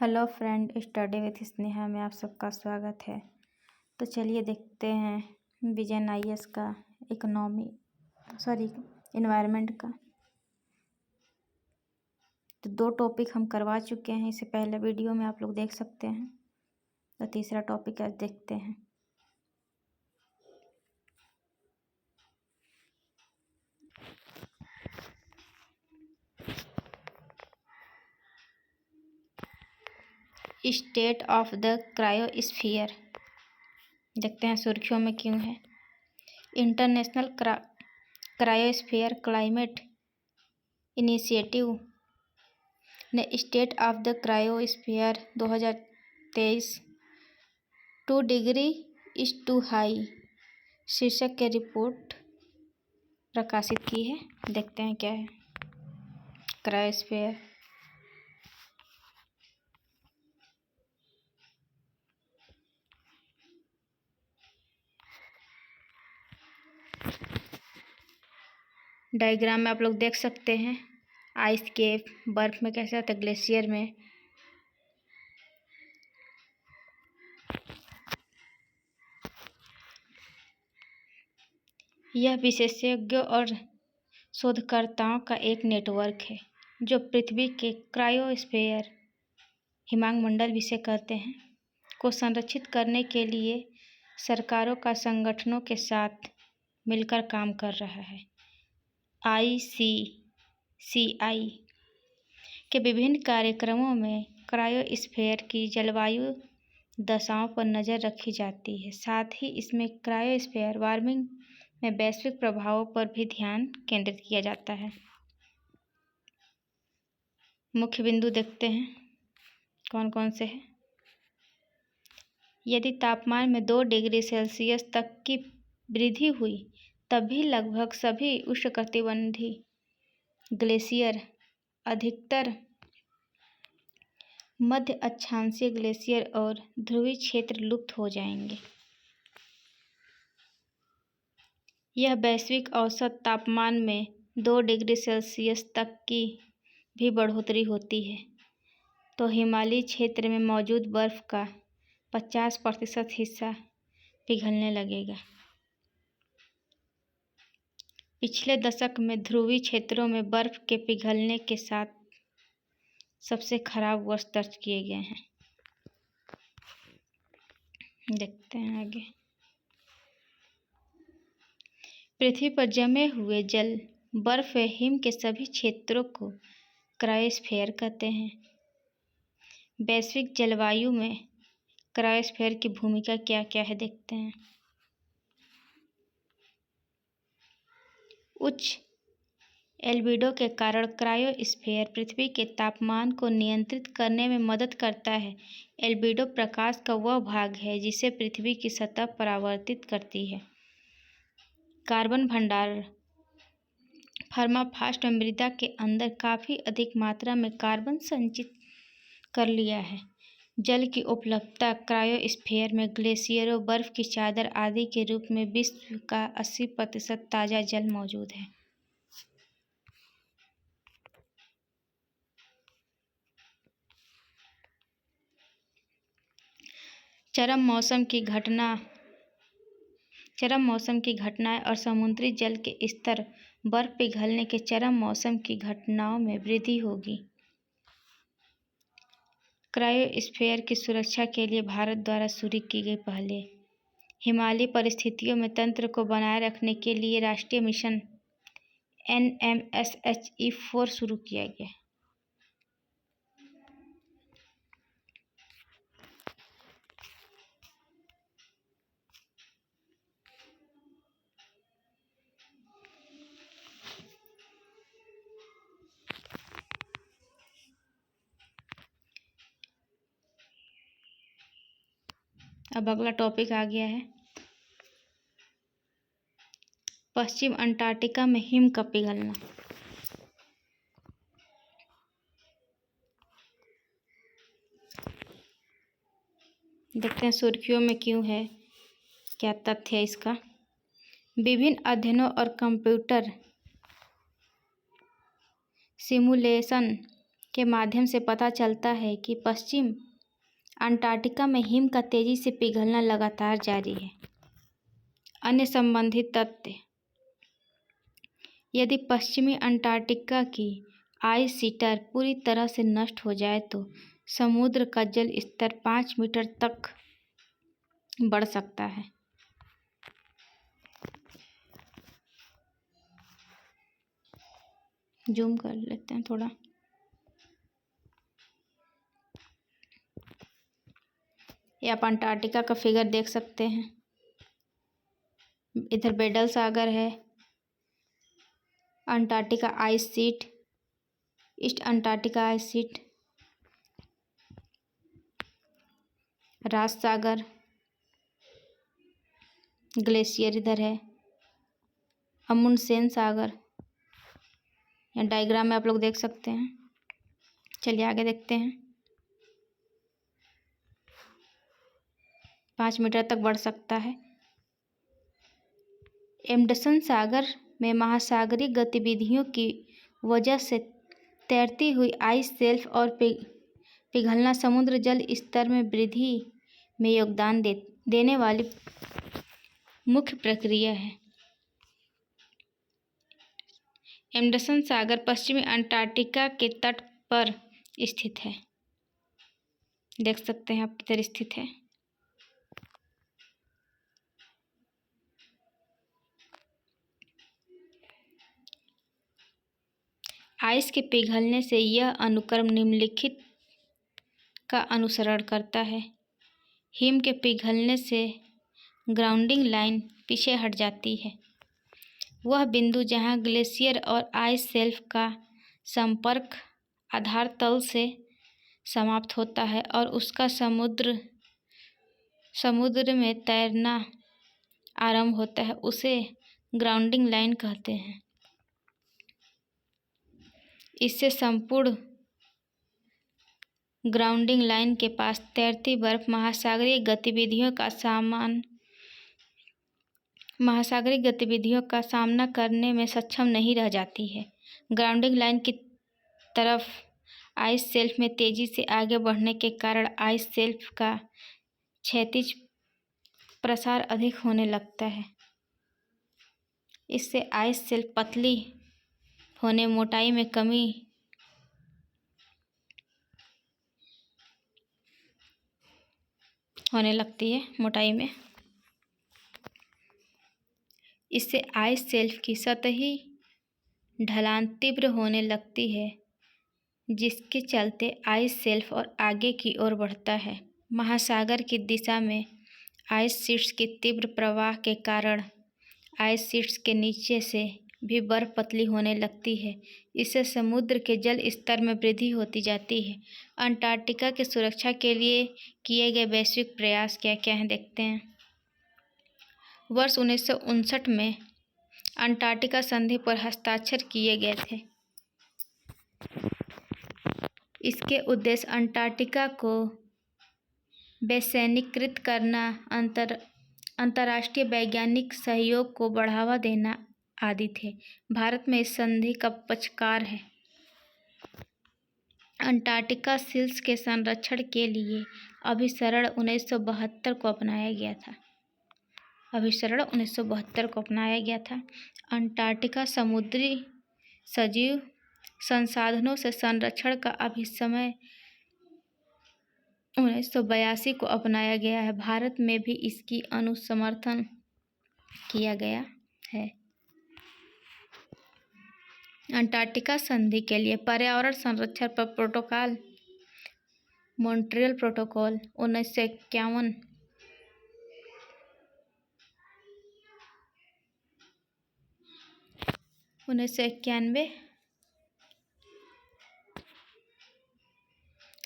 Hello friend, study with Sneha में आप सबका स्वागत है। तो चलिए देखते हैं विजन आईएएस का इन्वायरमेंट का। तो 2 टॉपिक हम करवा चुके हैं, इससे पहले वीडियो में आप लोग देख सकते हैं। तो तीसरा टॉपिक आज देखते हैं। State of the cryosphere. देखते हैं सुर्खियों में क्यों है। इंटरनेशनल क्रायोस्फीयर क्लाइमेट इनिशिएटिव ने state of the cryosphere 2023 2 degree is too high शीर्षक के रिपोर्ट प्रकाशित की है। देखते हैं क्या है क्रायोस्फीयर। डायग्राम में आप लोग देख सकते हैं आइस केप, बर्फ में कैसे होता है, ग्लेशियर में। यह विशेषज्ञों और शोधकर्ताओं का एक नेटवर्क है जो पृथ्वी के क्रायोस्फीयर, हिमांक मंडल जिसे कहते हैं, को संरक्षित करने के लिए सरकारों का संगठनों के साथ मिलकर काम कर रहा है। ICCI के विभिन्न कार्यक्रमों में क्रायोस्फीयर की जलवायु दशाओं पर नज़र रखी जाती है। साथ ही इसमें क्रायोस्फीयर वार्मिंग में वैश्विक प्रभावों पर भी ध्यान केंद्रित किया जाता है। मुख्य बिंदु देखते हैं कौन कौन से हैं। यदि तापमान में 2 डिग्री सेल्सियस तक की वृद्धि हुई तब भी लगभग सभी उष्णकटिबंधीय ग्लेशियर, अधिकतर मध्य अक्षांशीय ग्लेशियर और ध्रुवीय क्षेत्र लुप्त हो जाएंगे। यह वैश्विक औसत तापमान में 2 डिग्री सेल्सियस तक की भी बढ़ोतरी होती है तो हिमालयी क्षेत्र में मौजूद बर्फ का 50% हिस्सा पिघलने लगेगा। पिछले दशक में ध्रुवीय क्षेत्रों में बर्फ के पिघलने के साथ सबसे खराब वर्ष दर्ज किए गए हैं। देखते हैं आगे। पृथ्वी पर जमे हुए जल, बर्फ व हिम के सभी क्षेत्रों को क्रायोस्फीयर कहते हैं। वैश्विक जलवायु में क्रायोस्फीयर की भूमिका क्या क्या है देखते हैं। उच्च एल्बिडो के कारण क्रायोस्फीयर पृथ्वी के तापमान को नियंत्रित करने में मदद करता है। एल्बिडो प्रकाश का वह भाग है जिसे पृथ्वी की सतह परावर्तित करती है। कार्बन भंडार परमाफ्रॉस्ट में मृदा के अंदर काफ़ी अधिक मात्रा में कार्बन संचित कर लिया है। जल की उपलब्धता क्रायोस्फीयर में ग्लेशियरों, बर्फ की चादर आदि के रूप में विश्व का 80% ताज़ा जल मौजूद है। चरम मौसम की घटनाएं और समुद्री जल के स्तर, बर्फ पिघलने के चरम मौसम की घटनाओं में वृद्धि होगी। क्रायोस्फीयर की सुरक्षा के लिए भारत द्वारा शुरू की गई पहल। हिमालयी परिस्थितियों में तंत्र को बनाए रखने के लिए राष्ट्रीय मिशन NMSHE4 शुरू किया गया। अब अगला टॉपिक आ गया है पश्चिम अंटार्कटिका में हिम का पिघलना। देखते हैं सुर्खियों में क्यों है, क्या तथ्य है इसका। विभिन्न अध्ययनों और कंप्यूटर सिमुलेशन के माध्यम से पता चलता है कि पश्चिम अंटार्कटिका में हिम का तेजी से पिघलना लगातार जारी है। अन्य संबंधित तथ्य: यदि पश्चिमी अंटार्कटिका की आइस शीटर पूरी तरह से नष्ट हो जाए तो समुद्र का जल स्तर 5 मीटर तक बढ़ सकता है। जूम कर लेते हैं थोड़ा। ये आप अंटार्कटिका का फिगर देख सकते हैं। इधर बेडल सागर है, Antarctica ice sheet, east Antarctica ice sheet, रास सागर, ग्लेशियर इधर है, अमुंडसेन सागर, या डायग्राम में आप लोग देख सकते हैं। चलिए आगे देखते हैं। 5 मीटर तक बढ़ सकता है। एंडरसन सागर में महासागरीय गतिविधियों की वजह से तैरती हुई आइस शेल्फ और पिघलना समुद्र जल स्तर में वृद्धि में योगदान देने वाली मुख्य प्रक्रिया है। एंडरसन सागर पश्चिमी अंटार्कटिका के तट पर स्थित है। देख सकते हैं आप किधर स्थित है। आइस के पिघलने से यह अनुक्रम निम्नलिखित का अनुसरण करता है। हिम के पिघलने से ग्राउंडिंग लाइन पीछे हट जाती है। वह बिंदु जहां ग्लेशियर और आइस शेल्फ का संपर्क आधार तल से समाप्त होता है और उसका समुद्र में तैरना आरंभ होता है, उसे ग्राउंडिंग लाइन कहते हैं। इससे संपूर्ण ग्राउंडिंग लाइन के पास तैरती बर्फ महासागरीय गतिविधियों का सामना करने में सक्षम नहीं रह जाती है। ग्राउंडिंग लाइन की तरफ आइस शेल्फ में तेजी से आगे बढ़ने के कारण आइस शेल्फ का क्षैतिज प्रसार अधिक होने लगता है। इससे आइस शेल्फ पतली होने मोटाई में कमी होने लगती है मोटाई में। इससे आइस शेल्फ की सतही ढलान तीव्र होने लगती है, जिसके चलते आइस शेल्फ और आगे की ओर बढ़ता है। महासागर की दिशा में आइस शीट्स की तीव्र प्रवाह के कारण आइस शीट्स के नीचे से भी बर्फ पतली होने लगती है। इससे समुद्र के जल स्तर में वृद्धि होती जाती है। अंटार्कटिका की सुरक्षा के लिए किए गए वैश्विक प्रयास क्या क्या हैं देखते हैं। वर्ष 1959 में अंटार्कटिका संधि पर हस्ताक्षर किए गए थे। इसके उद्देश्य अंटार्कटिका को वैश्वीकृत करना, अंतर्राष्ट्रीय वैज्ञानिक सहयोग को बढ़ावा देना आदि थे। भारत में इस संधि का पक्षकार है। अंटार्कटिका सील्स के संरक्षण के लिए अभिसरण 1972 को अपनाया गया था। अंटार्कटिका समुद्री सजीव संसाधनों से संरक्षण का अभिसमय 1982 को अपनाया गया है। भारत में भी इसकी अनुसमर्थन किया गया है। अंटार्कटिका संधि के लिए पर्यावरण संरक्षण पर प्रोटोकॉल, मॉन्ट्रियल प्रोटोकॉल 1991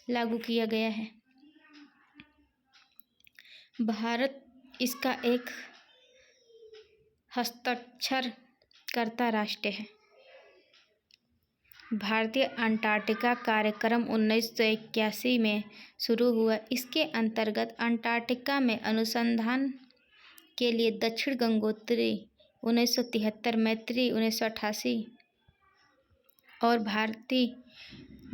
लागू किया गया है। भारत इसका एक हस्ताक्षरकर्ता राष्ट्र है। भारतीय अंटार्कटिका कार्यक्रम 1981 में शुरू हुआ। इसके अंतर्गत अंटार्कटिका में अनुसंधान के लिए दक्षिण गंगोत्री 1973, मैत्री 1988 और भारतीय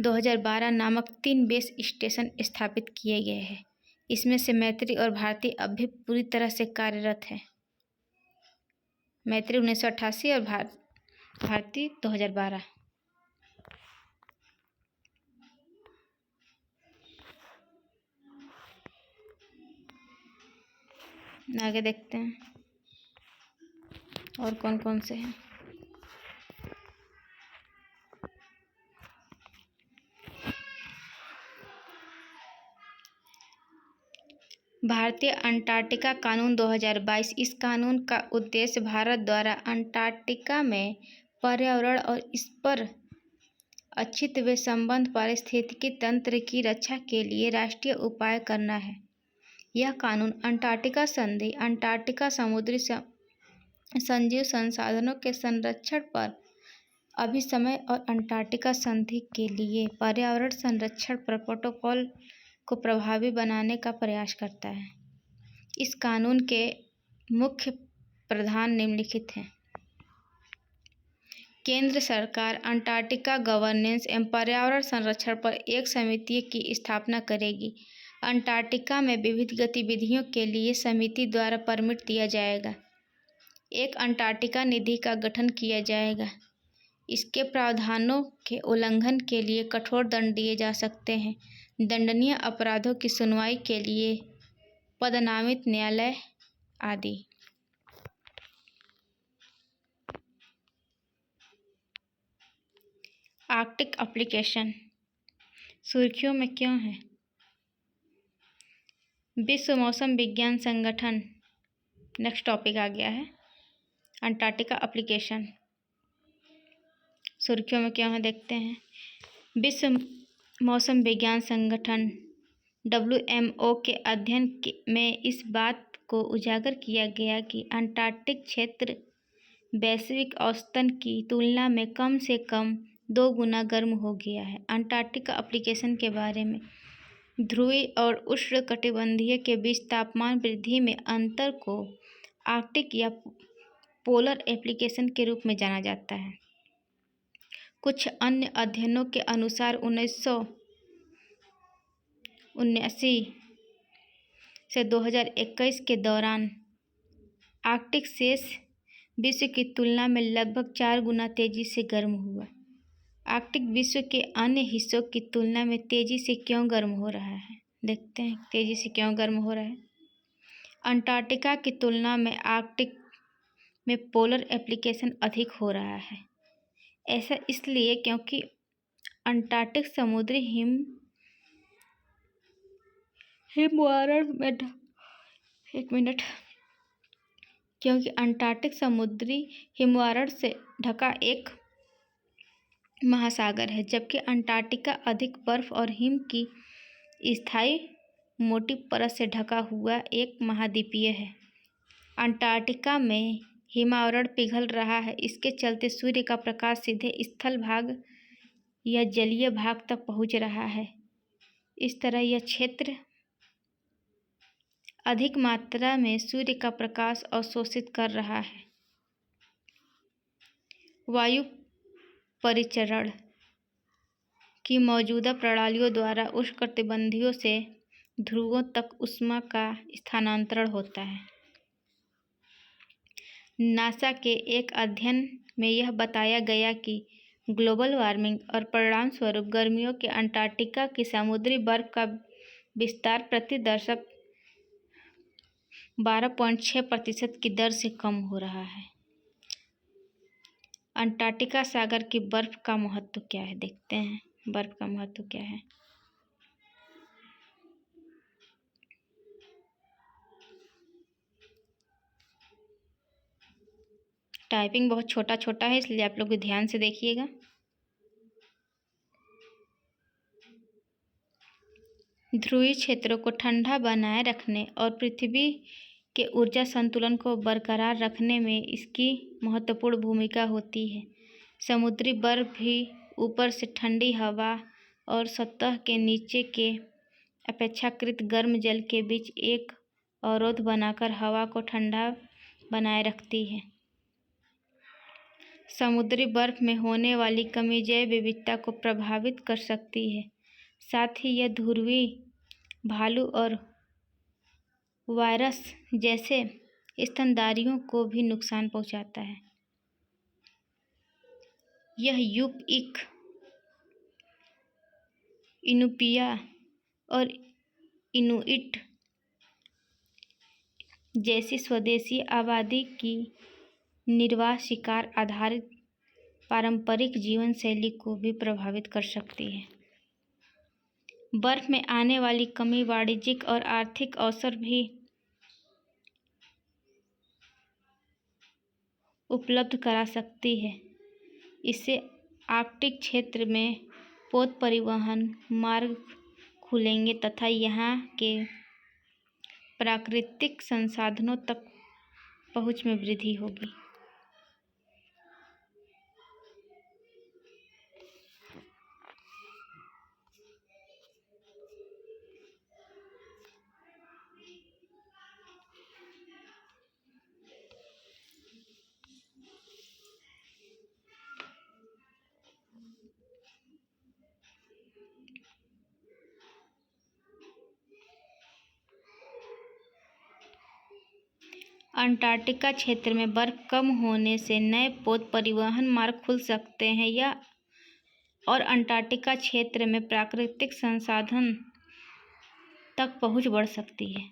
2012 नामक 3 बेस स्टेशन स्थापित किए गए हैं। इसमें से मैत्री और भारती अब भी पूरी तरह से कार्यरत है। मैत्री 1988 और भारती 2012। आगे देखते हैं और कौन कौन से हैं। भारतीय अंटार्कटिका कानून 2022। इस कानून का उद्देश्य भारत द्वारा अंटार्कटिका में पर्यावरण और इस पर अस्तित्व व संबद्ध पारिस्थितिकी तंत्र की रक्षा के लिए राष्ट्रीय उपाय करना है। यह कानून अंटार्कटिका संधि, अंटार्कटिका समुद्री सजीव संसाधनों के संरक्षण पर अभिसमय और अंटार्कटिका संधि के लिए पर्यावरण संरक्षण पर प्रोटोकॉल को प्रभावी बनाने का प्रयास करता है। इस कानून के मुख्य प्रावधान निम्नलिखित हैं। केंद्र सरकार अंटार्कटिका गवर्नेंस एवं पर्यावरण संरक्षण पर एक समिति की स्थापना करेगी। अंटार्कटिका में विविध गतिविधियों के लिए समिति द्वारा परमिट दिया जाएगा। एक अंटार्कटिका निधि का गठन किया जाएगा। इसके प्रावधानों के उल्लंघन के लिए कठोर दंड दिए जा सकते हैं। दंडनीय अपराधों की सुनवाई के लिए पदनामित न्यायालय आदि। आर्कटिक एप्लीकेशन सुर्खियों में क्यों है? विश्व मौसम विज्ञान संगठन नेक्स्ट टॉपिक आ गया है। अंटार्कटिका एप्लीकेशन सुर्खियों में क्यों है देखते हैं। विश्व मौसम विज्ञान संगठन WMO के अध्ययन में इस बात को उजागर किया गया कि अंटार्कटिक क्षेत्र वैश्विक औसतन की तुलना में कम से कम 2 गुना गर्म हो गया है। अंटार्कटिका एप्लीकेशन के बारे में ध्रुवीय और उष्णकटिबंधीय के बीच तापमान वृद्धि में अंतर को आर्कटिक या पोलर एप्लीकेशन के रूप में जाना जाता है। कुछ अन्य अध्ययनों के अनुसार 1979 से 2021 के दौरान आर्कटिक शेष विश्व की तुलना में लगभग 4 गुना तेजी से गर्म हुआ। आर्कटिक विश्व के अन्य हिस्सों की तुलना में तेजी से क्यों गर्म हो रहा है देखते हैं। तेजी से क्यों गर्म हो रहा है? अंटार्कटिका की तुलना में आर्कटिक में पोलर एप्लीकेशन अधिक हो रहा है। ऐसा इसलिए क्योंकि अंटार्कटिक समुद्री क्योंकि अंटार्कटिक समुद्री हिमवरण से ढका एक महासागर है, जबकि अंटार्कटिका अधिक बर्फ और हिम की स्थायी मोटी परत से ढका हुआ एक महाद्वीपीय है। अंटार्कटिका में हिमावरण पिघल रहा है। इसके चलते सूर्य का प्रकाश सीधे स्थल भाग या जलीय भाग तक पहुंच रहा है। इस तरह यह क्षेत्र अधिक मात्रा में सूर्य का प्रकाश अवशोषित कर रहा है। वायु परिचरण की मौजूदा प्रणालियों द्वारा उष्णकटिबंधीयों से ध्रुवों तक ऊष्मा का स्थानांतरण होता है। नासा के एक अध्ययन में यह बताया गया कि ग्लोबल वार्मिंग और परिणामस्वरूप गर्मियों के अंटार्कटिका की समुद्री बर्फ का विस्तार प्रति दशक 12.6% की दर से कम हो रहा है। अंटार्कटिका सागर की बर्फ का महत्व क्या है देखते हैं। बर्फ का महत्व क्या है? टाइपिंग बहुत छोटा छोटा है, इसलिए आप लोग ध्यान से देखिएगा। ध्रुवीय क्षेत्रों को ठंडा बनाए रखने और पृथ्वी के ऊर्जा संतुलन को बरकरार रखने में इसकी महत्वपूर्ण भूमिका होती है। समुद्री बर्फ भी ऊपर से ठंडी हवा और सतह के नीचे के अपेक्षाकृत गर्म जल के बीच एक अवरोध बनाकर हवा को ठंडा बनाए रखती है। समुद्री बर्फ में होने वाली कमी जैव विविधता को प्रभावित कर सकती है। साथ ही यह ध्रुवीय भालू और वायरस जैसे स्तनधारियों को भी नुकसान पहुंचाता है। यह यूपइक, इनुपिया और इनुइट जैसी स्वदेशी आबादी की निर्वाह शिकार आधारित पारंपरिक जीवन शैली को भी प्रभावित कर सकती है। बर्फ में आने वाली कमी वाणिज्यिक और आर्थिक अवसर भी उपलब्ध करा सकती है। इससे आर्कटिक क्षेत्र में पोत परिवहन मार्ग खुलेंगे तथा यहाँ के प्राकृतिक संसाधनों तक पहुँच में वृद्धि होगी। अंटार्कटिका क्षेत्र में बर्फ कम होने से नए पोत परिवहन मार्ग खुल सकते हैं और अंटार्कटिका क्षेत्र में प्राकृतिक संसाधन तक पहुंच बढ़ सकती है।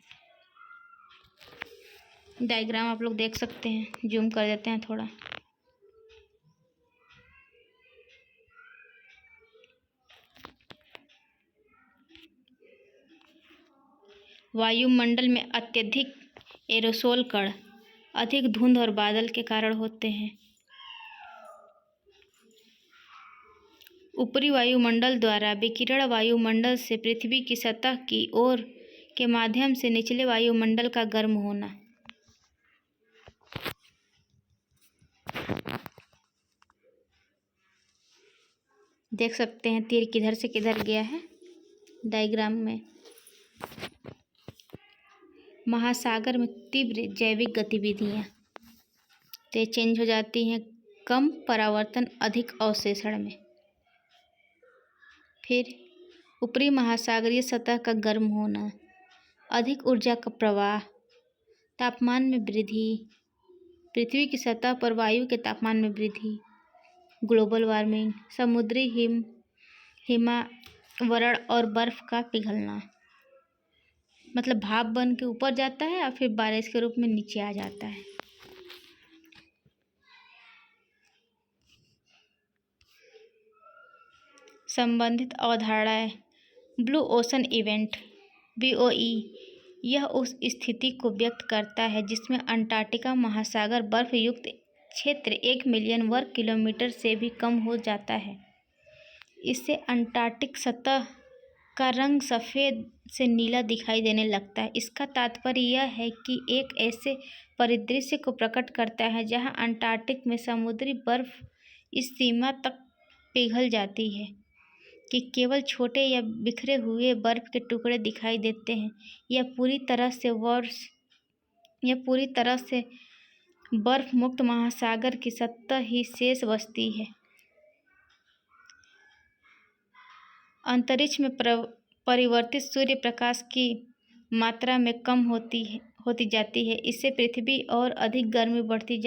डायग्राम आप लोग देख सकते हैं, जूम कर देते हैं थोड़ा। वायुमंडल में अत्यधिक एरोसोल कण अधिक धुंध और बादल के कारण होते हैं। ऊपरी वायुमंडल द्वारा विकिरण वायुमंडल से पृथ्वी की सतह की ओर के माध्यम से निचले वायुमंडल का गर्म होना। देख सकते हैं तीर किधर से किधर गया है डायग्राम में। महासागर में तीव्र जैविक गतिविधियाँ तेज चेंज हो जाती हैं, कम परावर्तन अधिक अवशोषण में। फिर ऊपरी महासागरीय सतह का गर्म होना, अधिक ऊर्जा का प्रवाह, तापमान में वृद्धि, पृथ्वी की सतह पर वायु के तापमान में वृद्धि, ग्लोबल वार्मिंग, समुद्री हिमावरण और बर्फ का पिघलना, मतलब भाप बन के ऊपर जाता है और फिर बारिश के रूप में नीचे आ जाता है। संबंधित अवधारणाएं। ब्लू ओशन इवेंट BOE यह उस स्थिति को व्यक्त करता है जिसमें अंटार्कटिका महासागर बर्फ युक्त क्षेत्र 1 मिलियन वर्ग किलोमीटर से भी कम हो जाता है। इससे अंटार्कटिक सतह का रंग सफ़ेद से नीला दिखाई देने लगता है। इसका तात्पर्य यह है कि एक ऐसे परिदृश्य को प्रकट करता है जहां अंटार्कटिक में समुद्री बर्फ इस सीमा तक पिघल जाती है कि केवल छोटे या बिखरे हुए बर्फ के टुकड़े दिखाई देते हैं। यह पूरी तरह से बर्फ मुक्त महासागर की सतह ही शेष बचती है। अंतरिक्ष में परिवर्तित सूर्य प्रकाश की मात्रा में कम होती जाती है। इससे पृथ्वी और अधिक गर्मी बढ़ती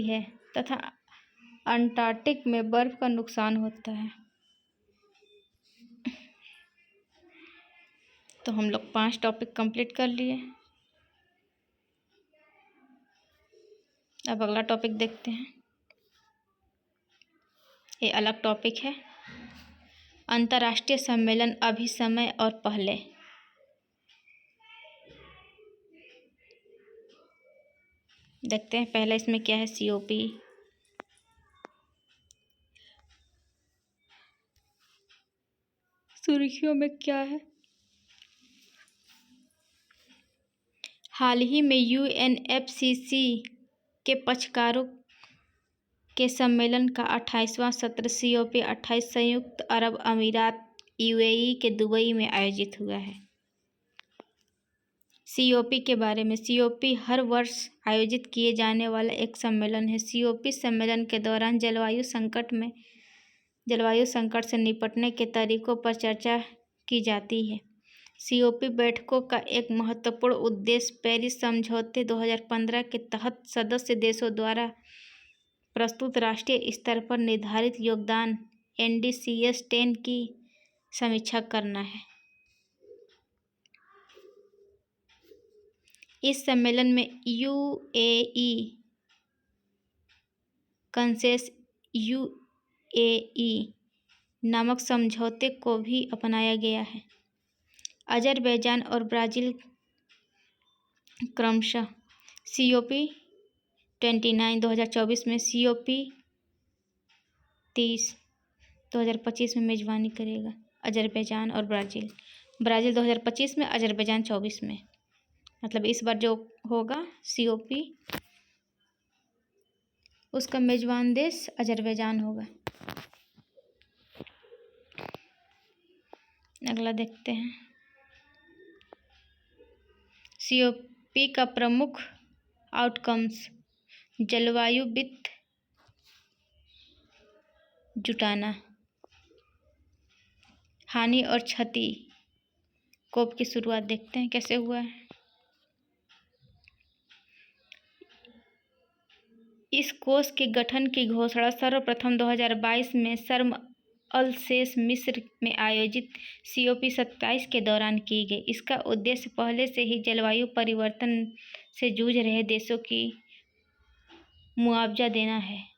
है तथा अंटार्कटिक में बर्फ का नुकसान होता है। तो हम लोग 5 टॉपिक कंप्लीट कर लिए। अब अगला टॉपिक देखते हैं। ये अलग टॉपिक है, अंतर्राष्ट्रीय सम्मेलन अभी, समय और पहले। देखते हैं पहले इसमें क्या है। COP, सुर्खियों में क्या है। हाल ही में UNFCCC के पक्षकारों के सम्मेलन का 28वां सत्र COP28 संयुक्त अरब अमीरात UAE के दुबई में आयोजित हुआ है। सीओपी के बारे में। सीओपी हर वर्ष आयोजित किए जाने वाला एक सम्मेलन है। सीओपी सम्मेलन के दौरान जलवायु संकट से निपटने के तरीकों पर चर्चा की जाती है। सीओपी बैठकों का एक महत्वपूर्ण उद्देश्य पेरिस समझौते 2015 के तहत सदस्य देशों द्वारा प्रस्तुत राष्ट्रीय स्तर पर निर्धारित योगदान NDCs 10 की समीक्षा करना है। इस सम्मेलन में UAE कंसेस UAE नामक समझौते को भी अपनाया गया है। अजरबैजान और ब्राज़ील क्रमशः COP 29 2024 में, COP 30 2025 में मेजबानी करेगा। अजरबैजान और ब्राज़ील 2025 में, अजरबैजान 24 में। मतलब इस बार जो होगा COP, उसका मेजबान देश अजरबैजान होगा। अगला देखते हैं। COP का प्रमुख आउटकम्स: जलवायु वित्त जुटाना, हानि और क्षति। कोप की शुरुआत देखते हैं कैसे हुआ है। इस कोष के गठन की घोषणा सर्वप्रथम 2022 में शर्म अल शेख मिस्र में आयोजित COP 27 के दौरान की गई। इसका उद्देश्य पहले से ही जलवायु परिवर्तन से जूझ रहे देशों की मुआवजा देना है।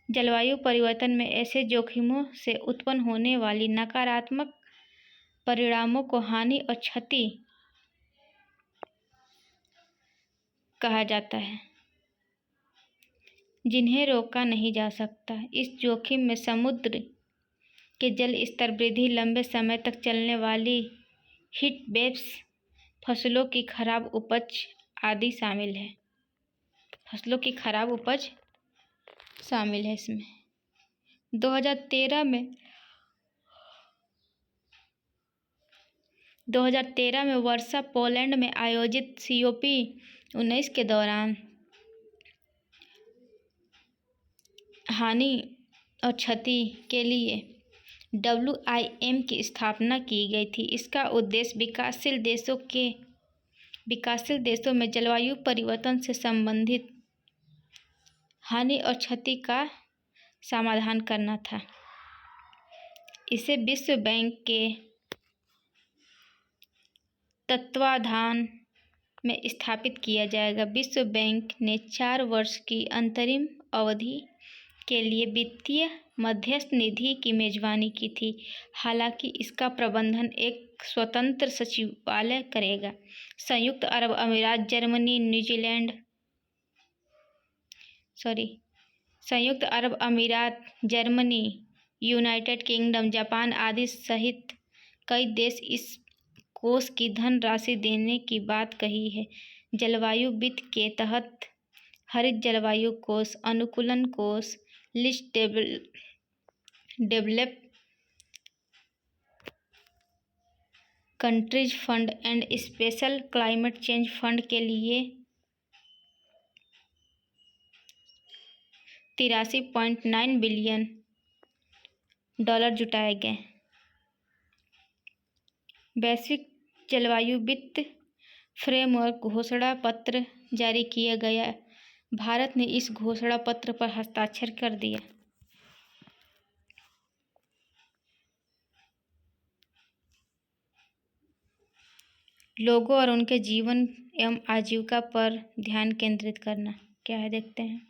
जलवायु परिवर्तन में ऐसे जोखिमों से उत्पन्न होने वाली नकारात्मक परिणामों को हानि और क्षति कहा जाता है, जिन्हें रोका नहीं जा सकता। इस जोखिम में समुद्र के जल स्तर वृद्धि, लंबे समय तक चलने वाली हीट वेव्स, फसलों की खराब उपज आदि शामिल है। फसलों की खराब उपज शामिल है इसमें। 2013 में वर्सा पोलैंड में आयोजित COP 19 के दौरान हानि और क्षति के लिए WIM की स्थापना की गई थी। इसका उद्देश्य विकासशील देशों में जलवायु परिवर्तन से संबंधित हानि और क्षति का समाधान करना था। इसे विश्व बैंक के तत्वाधान में स्थापित किया जाएगा। विश्व बैंक ने 4 वर्ष की अंतरिम अवधि के लिए वित्तीय मध्यस्थ निधि की मेजबानी की थी। हालांकि इसका प्रबंधन एक स्वतंत्र सचिवालय करेगा। संयुक्त अरब अमीरात, जर्मनी, यूनाइटेड किंगडम, जापान आदि सहित कई देश इस कोष की धनराशि देने की बात कही है। जलवायु वित्त के तहत हरित जलवायु कोष, अनुकूलन कोष, least develop countries fund and special climate change fund के लिए $83.9 बिलियन जुटाए गए। वैश्विक जलवायु वित्त फ्रेमवर्क घोषणा पत्र जारी किया गया। भारत ने इस घोषणा पत्र पर हस्ताक्षर कर दिया। लोगों और उनके जीवन एवं आजीविका पर ध्यान केंद्रित करना क्या है देखते हैं।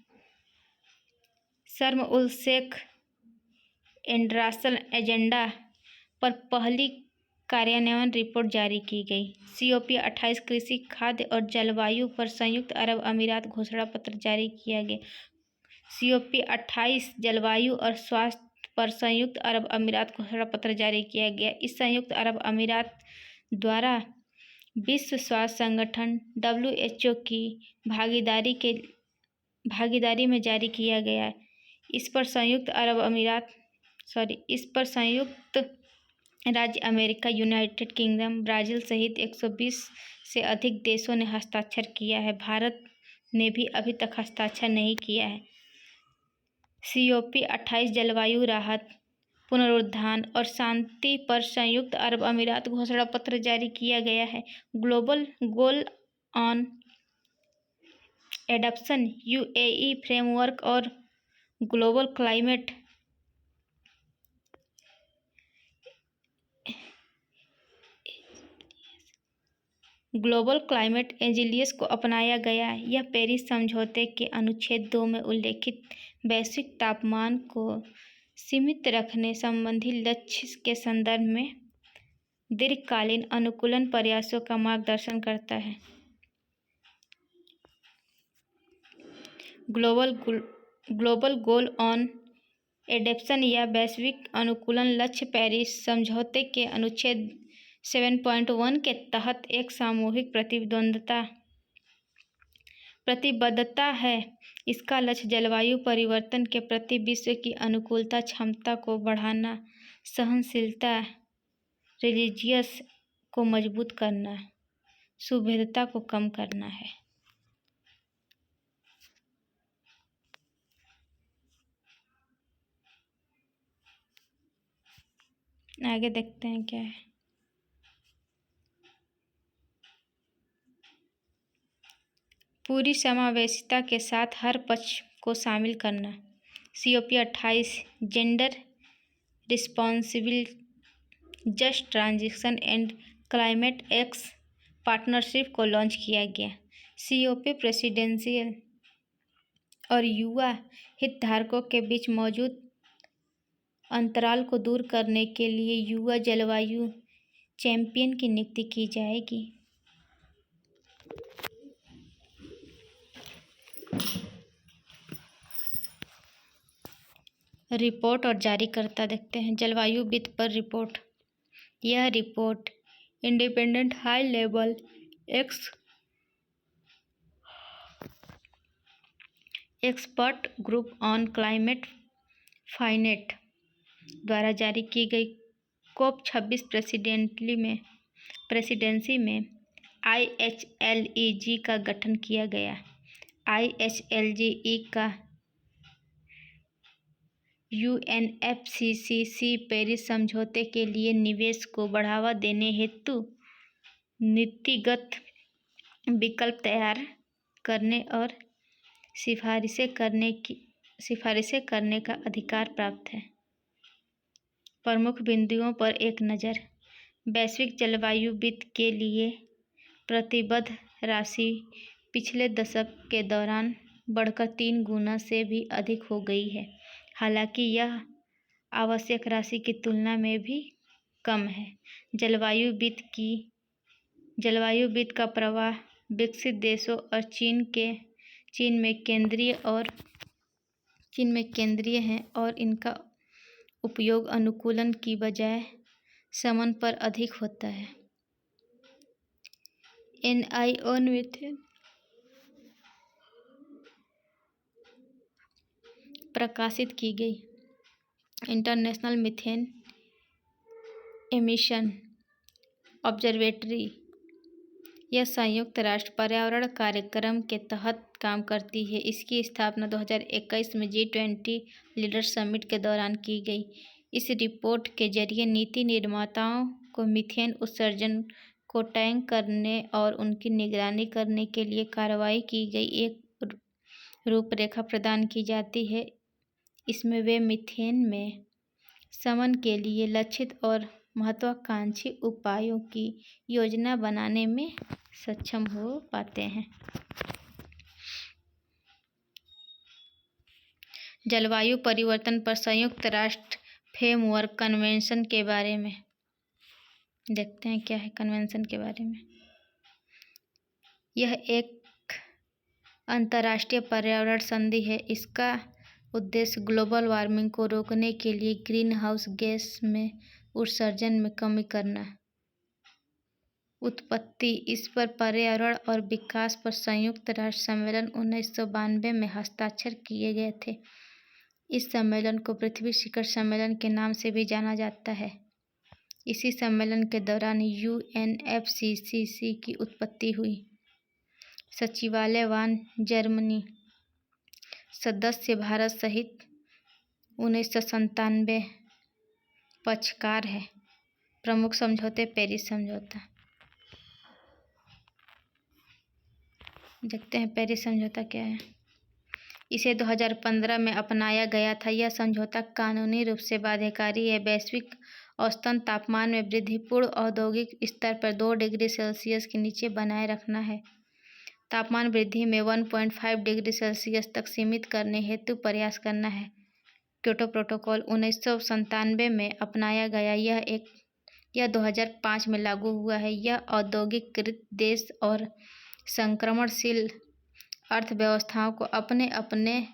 शर्म उल शेख इंटरनेशनल एजेंडा पर पहली कार्यान्वयन रिपोर्ट जारी की गई। COP 28 कृषि, खाद्य और जलवायु पर संयुक्त अरब अमीरात घोषणा पत्र जारी किया गया। COP 28 जलवायु और स्वास्थ्य पर संयुक्त अरब अमीरात घोषणा पत्र जारी किया गया। इस संयुक्त अरब अमीरात द्वारा विश्व स्वास्थ्य संगठन WHO की भागीदारी में जारी किया गया। इस पर संयुक्त राज्य अमेरिका, यूनाइटेड किंगडम, ब्राज़ील सहित 120 से अधिक देशों ने हस्ताक्षर किया है। भारत ने भी अभी तक हस्ताक्षर नहीं किया है। COP28 जलवायु राहत, पुनरुत्थान और शांति पर संयुक्त अरब अमीरात घोषणा पत्र जारी किया गया है। Global goal on adaption UAE framework और ग्लोबल क्लाइमेट एजिलियस को अपनाया गया है। यह पेरिस समझौते के अनुच्छेद 2 में उल्लेखित वैश्विक तापमान को सीमित रखने संबंधी लक्ष्य के संदर्भ में दीर्घकालीन अनुकूलन प्रयासों का मार्गदर्शन करता है। ग्लोबल गोल ऑन एडप्शन या वैश्विक अनुकूलन लक्ष्य पेरिस समझौते के अनुच्छेद 7.1 के तहत एक सामूहिक प्रतिबद्धता है। इसका लक्ष्य जलवायु परिवर्तन के प्रति विश्व की अनुकूलता क्षमता को बढ़ाना, सहनशीलता, रिलीजियस को मजबूत करना, सुभेद्यता को कम करना है। आगे देखते हैं क्या है। पूरी समावेशिता के साथ हर पक्ष को शामिल करना। COP28 gender responsible just transition and climate x partnership को लॉन्च किया गया। COP प्रेसिडेंशियल और युवा हितधारकों के बीच मौजूद अंतराल को दूर करने के लिए युवा जलवायु चैंपियन की नियुक्ति की जाएगी। रिपोर्ट और जारीकर्ता देखते हैं। जलवायु वित्त पर रिपोर्ट। यह report independent high level expert group on climate finance द्वारा जारी की गई। COP26 प्रेसिडेंसी में IHLEG का गठन किया गया। IHLGE का UNFCCC पेरिस समझौते के लिए निवेश को बढ़ावा देने हेतु नीतिगत विकल्प तैयार करने और सिफारिशें करने का अधिकार प्राप्त है। प्रमुख बिंदुओं पर एक नज़र। वैश्विक जलवायु वित्त के लिए प्रतिबद्ध राशि पिछले दशक के दौरान बढ़कर 3 गुना से भी अधिक हो गई है। हालांकि यह आवश्यक राशि की तुलना में भी कम है। जलवायु वित्त का प्रवाह विकसित देशों और चीन में केंद्रीय है और इनका उपयोग अनुकूलन की बजाय शमन पर अधिक होता है। NIO मीथेन प्रकाशित की गई। इंटरनेशनल मीथेन एमिशन ऑब्जर्वेटरी यह संयुक्त राष्ट्र पर्यावरण कार्यक्रम के तहत काम करती है। इसकी स्थापना 2021 में G20 लीडर समिट के दौरान की गई। इस रिपोर्ट के जरिए नीति निर्माताओं को मीथेन उत्सर्जन को ट्रैक करने और उनकी निगरानी करने के लिए कार्रवाई की गई एक रूपरेखा प्रदान की जाती है। इसमें वे मीथेन में शमन के लिए लक्षित और महत्वाकांक्षी उपायों की योजना बनाने में सक्षम हो पाते हैं। जलवायु परिवर्तन पर संयुक्त राष्ट्र फ्रेमवर्क कन्वेंशन के बारे में देखते हैं क्या है कन्वेंशन के बारे में। यह एक अंतर्राष्ट्रीय पर्यावरण संधि है। इसका उद्देश्य ग्लोबल वार्मिंग को रोकने के लिए ग्रीन हाउस गैस में उत्सर्जन में कमी करना। उत्पत्ति। इस पर पर्यावरण और विकास पर संयुक्त राष्ट्र सम्मेलन 1992 में हस्ताक्षर किए गए थे। इस सम्मेलन को पृथ्वी शिखर सम्मेलन के नाम से भी जाना जाता है। इसी सम्मेलन के दौरान UNFCCC की उत्पत्ति हुई। सचिवालय वान जर्मनी सदस्य भारत सहित 1997 पक्षकार है। प्रमुख समझौते पेरिस समझौता। देखते हैं पेरिस समझौता क्या है। इसे 2015 में अपनाया गया था। यह समझौता कानूनी रूप से बाध्यकारी है। वैश्विक औसतन तापमान में वृद्धि पूर्ण औद्योगिक स्तर पर 2 डिग्री सेल्सियस के नीचे बनाए रखना है। तापमान वृद्धि में 1.5 डिग्री सेल्सियस तक सीमित करने हेतु प्रयास करना है। क्योटो प्रोटोकॉल 1997 में अपनाया गया। यह 2005 में लागू हुआ है। यह औद्योगिकीकृत देश और संक्रमणशील अर्थव्यवस्थाओं को अपने अपने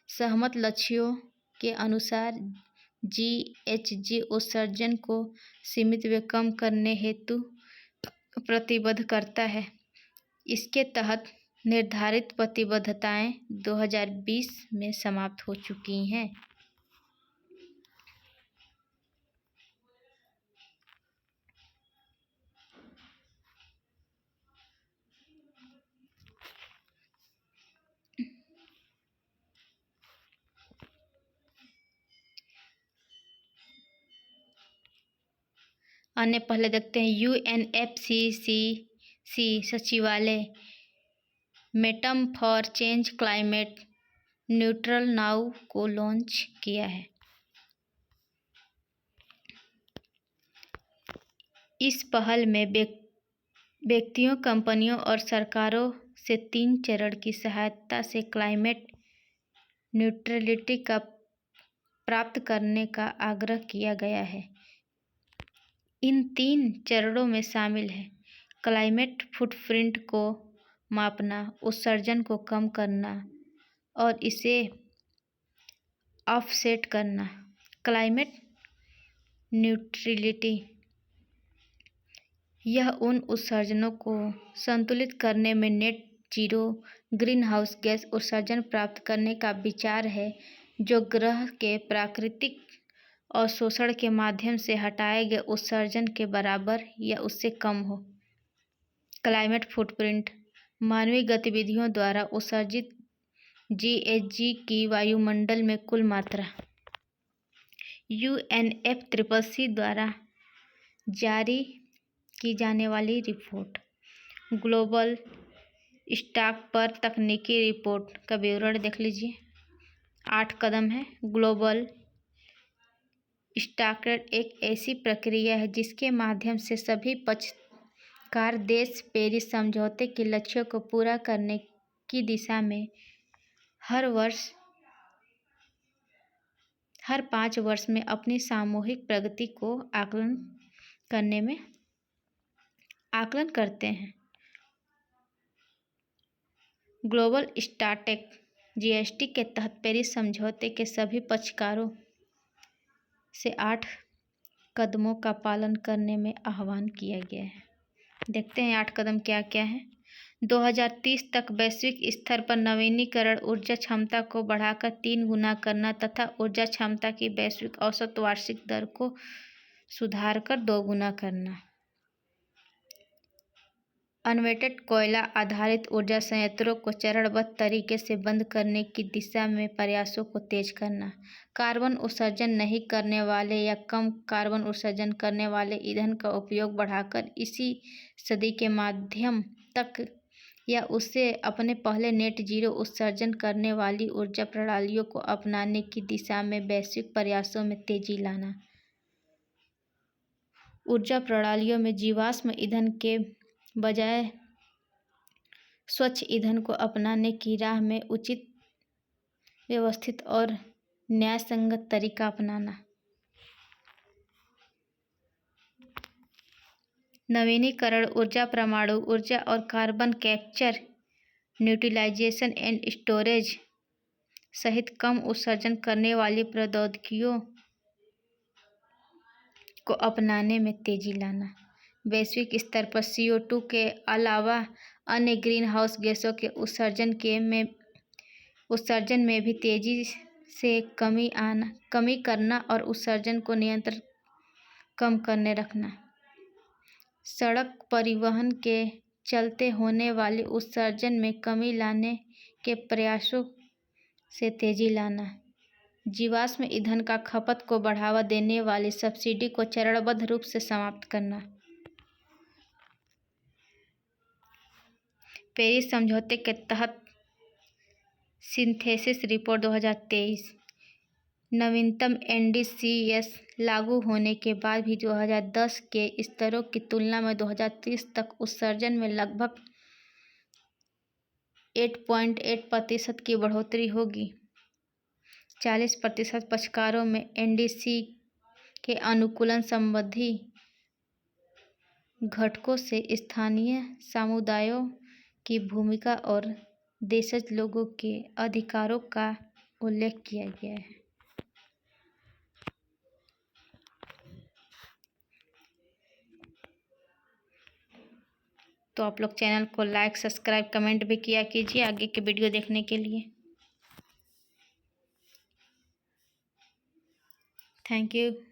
सहमत लक्ष्यों के अनुसार GHG उत्सर्जन को सीमित व कम करने हेतु प्रतिबद्ध करता है। इसके तहत निर्धारित प्रतिबद्धताएं 2020 में समाप्त हो चुकी हैं। अन्य पहले देखते हैं। UNFCCC सचिवालय momentum for change climate neutral now को लॉन्च किया है। इस पहल में व्यक्तियों, कंपनियों और सरकारों से 3 चरण की सहायता से क्लाइमेट न्यूट्रलिटी का प्राप्त करने का आग्रह किया गया है। इन 3 चरणों में शामिल है क्लाइमेट फुटप्रिंट को मापना, उत्सर्जन को कम करना और इसे ऑफसेट करना। क्लाइमेट न्यूट्रलिटी यह उन उत्सर्जनों को संतुलित करने में net zero green house gas उत्सर्जन प्राप्त करने का विचार है जो ग्रह के प्राकृतिक अवशोषण के माध्यम से हटाए गए उत्सर्जन के बराबर या उससे कम हो। क्लाइमेट फुटप्रिंट मानवीय गतिविधियों द्वारा उत्सर्जित GHG की वायुमंडल में कुल मात्रा। UNFCCC द्वारा जारी की जाने वाली रिपोर्ट ग्लोबल स्टॉक पर तकनीकी रिपोर्ट का विवरण देख लीजिए। 8 कदम है। ग्लोबल स्टॉक एक ऐसी प्रक्रिया है जिसके माध्यम से सभी पक्षकार देश पेरिस समझौते के लक्ष्यों को पूरा करने की दिशा में हर 5 वर्ष में अपनी सामूहिक प्रगति को आकलन करते हैं। ग्लोबल स्टॉक GST के तहत पेरिस समझौते के सभी पक्षकारों से 8 कदमों का पालन करने में आह्वान किया गया है। देखते हैं 8 कदम क्या क्या है। 2030 तक वैश्विक स्तर पर नवीनीकरण ऊर्जा क्षमता को बढ़ाकर 3 गुना करना तथा ऊर्जा क्षमता की वैश्विक औसत वार्षिक दर को सुधारकर 2 गुना करना। अनवेटेड कोयला आधारित ऊर्जा संयंत्रों को चरणबद्ध तरीके से बंद करने की दिशा में प्रयासों को तेज करना। कार्बन उत्सर्जन नहीं करने वाले या कम कार्बन उत्सर्जन करने वाले ईंधन का उपयोग बढ़ाकर इसी सदी के मध्यम तक या उससे अपने पहले नेट जीरो उत्सर्जन करने वाली ऊर्जा प्रणालियों को अपनाने की दिशा में वैश्विक प्रयासों में तेजी लाना। ऊर्जा प्रणालियों में जीवाश्म ईंधन के बजाय स्वच्छ ईंधन को अपनाने की राह में उचित, व्यवस्थित और न्यायसंगत तरीका अपनाना। नवीनीकरण ऊर्जा, परमाणु ऊर्जा और carbon capture, utilisation and storage सहित कम उत्सर्जन करने वाली प्रौद्योगिकियों को अपनाने में तेजी लाना। वैश्विक स्तर पर CO2 के अलावा अन्य ग्रीन हाउस गैसों के उत्सर्जन में भी तेजी से कमी करना और उत्सर्जन को नियंत्रित कम करने रखना। सड़क परिवहन के चलते होने वाले उत्सर्जन में कमी लाने के प्रयासों से तेजी लाना। जीवाश्म ईंधन का खपत को बढ़ावा देने वाली सब्सिडी को चरणबद्ध रूप से समाप्त करना। पेरिस समझौते के तहत सिंथेसिस रिपोर्ट 2023 नवीनतम NDCS लागू होने के बाद भी 2010 के स्तरों की तुलना में 2030 तक उत्सर्जन में लगभग 8.8% की बढ़ोतरी होगी। 40% पक्षकारों में NDC के अनुकूलन संबंधी घटकों से स्थानीय समुदायों की भूमिका और देशज लोगों के अधिकारों का उल्लेख किया गया है। तो आप लोग चैनल को लाइक, सब्सक्राइब, कमेंट भी किया कीजिए आगे के वीडियो देखने के लिए। Thank you.